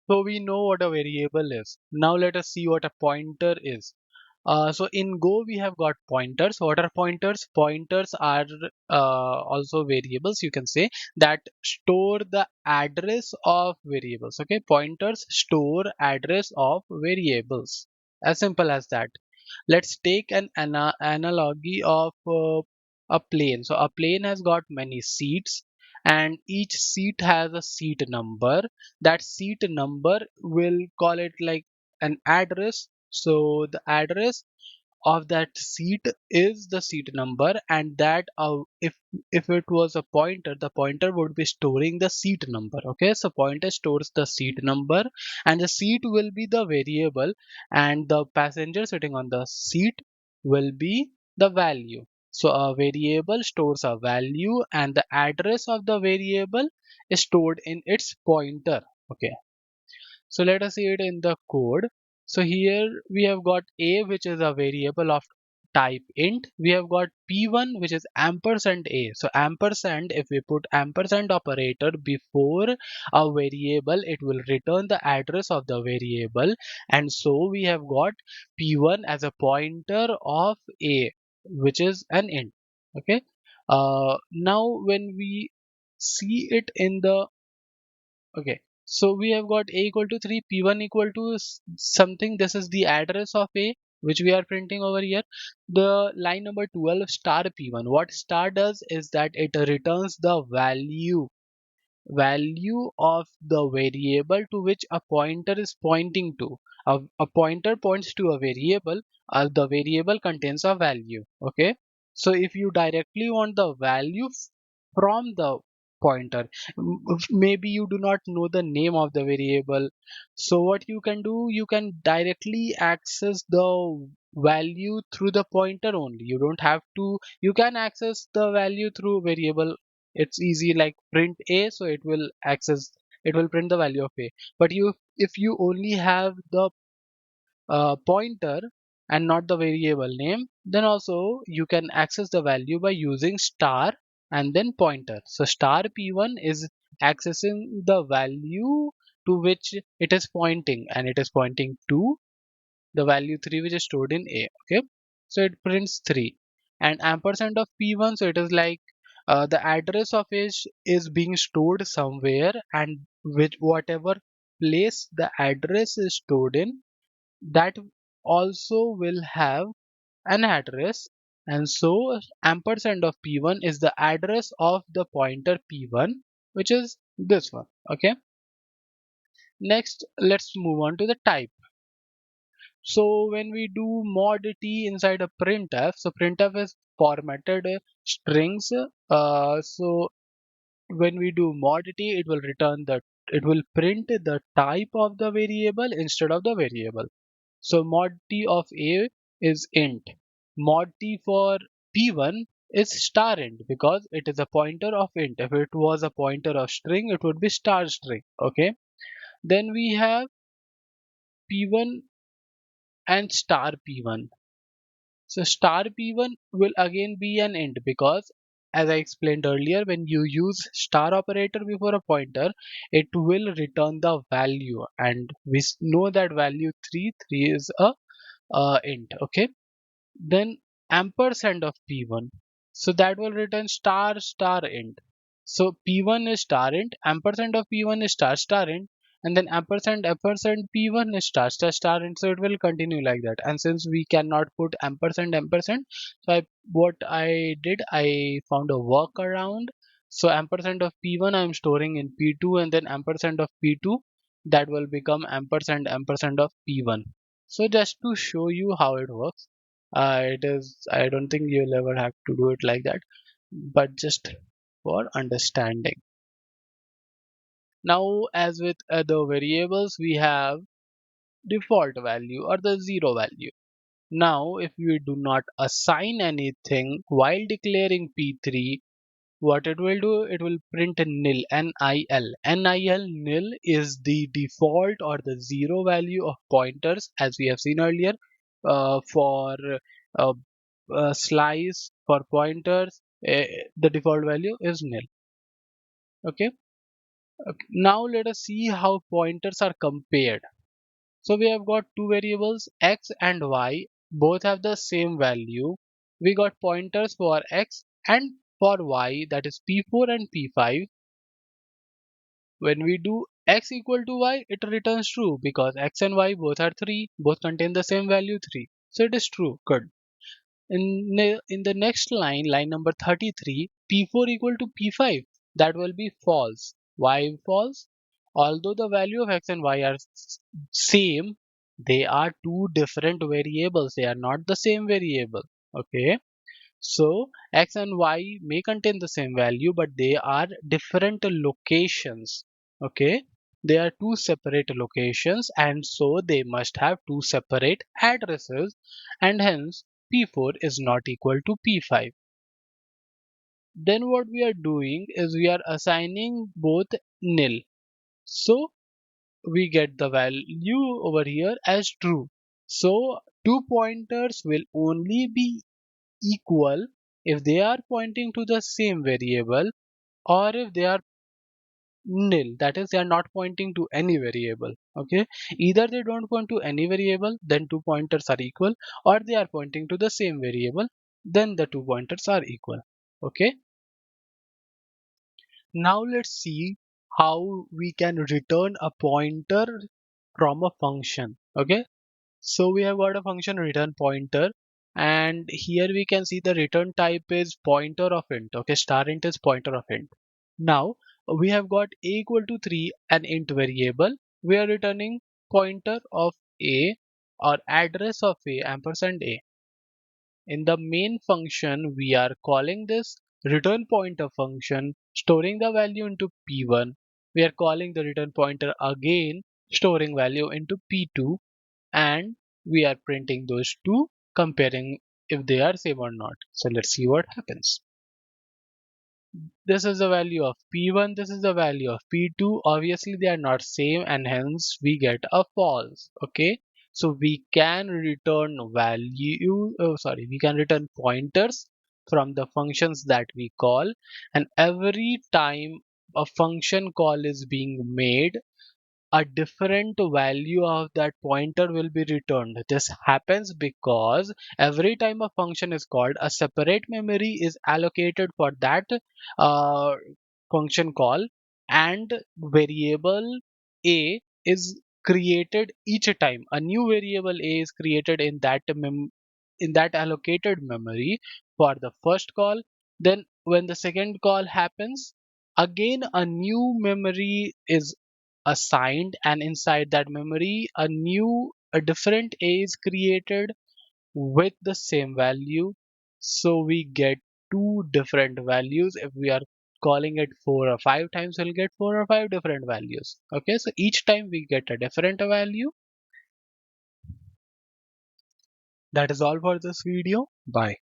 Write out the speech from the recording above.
So we know what a variable is. Now let us see what a pointer is. So in Go we have got pointers. What are pointers? Pointers are also variables, you can say, that store the address of variables. Okay, pointers store address of variables. As simple as that. Let's take an analogy of a plane. So a plane has got many seats, and each seat has a seat number. That seat number, will call it like an address. So the address of that seat is the seat number, and that if it was a pointer, the pointer would be storing the seat number. Okay, so pointer stores the seat number, and the seat will be the variable, and the passenger sitting on the seat will be the value. So a variable stores a value, and the address of the variable is stored in its pointer. Okay, so let us see it in the code. So here we have got a, which is a variable of type int. We have got p1, which is ampersand a. So ampersand, if we put ampersand operator before a variable, it will return the address of the variable. And so we have got p1 as a pointer of a, which is an int. Okay. Now when we see it in the Okay, so we have got a equal to 3, p1 equal to something. This is the address of a, which we are printing over here. The line number 12 star p1. What star does is that it returns the value of the variable to which a pointer is pointing to. A pointer points to a variable. The variable contains a value. Okay, so if you directly want the value from the pointer, maybe you do not know the name of the variable, so what you can do, you can directly access the value through the pointer only. You don't have to, you can access the value through variable. It's easy, like print a, so it will print the value of a. But you, if you only have the pointer and not the variable name, then also you can access the value by using star and then pointer. So star p1 is accessing the value to which it is pointing, and it is pointing to the value 3, which is stored in a. Okay, so it prints 3, and ampersand of p1, so it is like the address of is being stored somewhere, and which whatever place the address is stored in, that also will have an address. And so ampersand of p1 is the address of the pointer p1, which is this one. Okay, next let's move on to the type. So when we do mod t inside a printf, so printf is formatted strings. So when we do mod t, it will print the type of the variable instead of the variable. So mod t of a is int. Mod t for p1 is star int, because it is a pointer of int. If it was a pointer of string, it would be star string. Okay. Then we have p1 and star p1. So star p1 will again be an int, because as I explained earlier, when you use star operator before a pointer, it will return the value, and we know that value 3, 3 is a int. Okay, then ampersand of p1, so that will return star star int. So p1 is star int, ampersand of p1 is star star int, and then ampersand p1 is star star star int. So it will continue like that. And since we cannot put ampersand, so what I did, I found a workaround. So ampersand of p1 I am storing in p2, and then ampersand of p2, that will become ampersand of p1. So just to show you how it works, it is, I don't think you'll ever have to do it like that, but just for understanding. Now, as with other variables, we have default value or the zero value. Now, if we do not assign anything while declaring P3, what it will do, it will print nil, nil. Nil is the default or the zero value of pointers, as we have seen earlier. For uh, slice, for pointers, the default value is nil. Okay, Okay, now let us see how pointers are compared. So we have got two variables x and y, both have the same value. We got pointers for x and for y, that is p4 and p5. When we do x equal to y, it returns true because x and y both are 3, both contain the same value 3. So it is true. Good. In the next line, line number 33, p4 equal to p5, that will be false. Why false? Although the value of x and y are same, they are two different variables. They are not the same variable. Okay. So x and y may contain the same value, but they are different locations. Okay. They are two separate locations, and so they must have two separate addresses, and hence P4 is not equal to P5. Then what we are doing is we are assigning both nil. So we get the value over here as true. So two pointers will only be equal if they are pointing to the same variable, or if they are nil, that is they are not pointing to any variable. Okay, either they don't point to any variable, then two pointers are equal, or they are pointing to the same variable, then the two pointers are equal. Okay, now let's see how we can return a pointer from a function. Okay, so we have got a function return pointer, and here we can see the return type is pointer of int. Okay, star int is pointer of int. Now we have got a equal to 3, an int variable. We are returning pointer of a, or address of a, ampersand a. In the main function, we are calling this return pointer function, storing the value into p1. We are calling the return pointer again, storing value into p2, and we are printing those two, comparing if they are same or not. So let's see what happens. This is the value of p1, this is the value of p2. Obviously they are not same, and hence we get a false. Okay, so we can return we can return pointers from the functions that we call, and every time a function call is being made, a different value of that pointer will be returned. This happens because every time a function is called, a separate memory is allocated for that uh, function call, and variable a is created each time. A new variable a is created in that allocated memory for the first call. Then when the second call happens, again a new memory is assigned, and inside that memory a different a is created with the same value. So we get two different values. If we are calling it 4 or 5 times, we'll get 4 or 5 different values. Okay, so each time we get a different value. That is all for this video. Bye.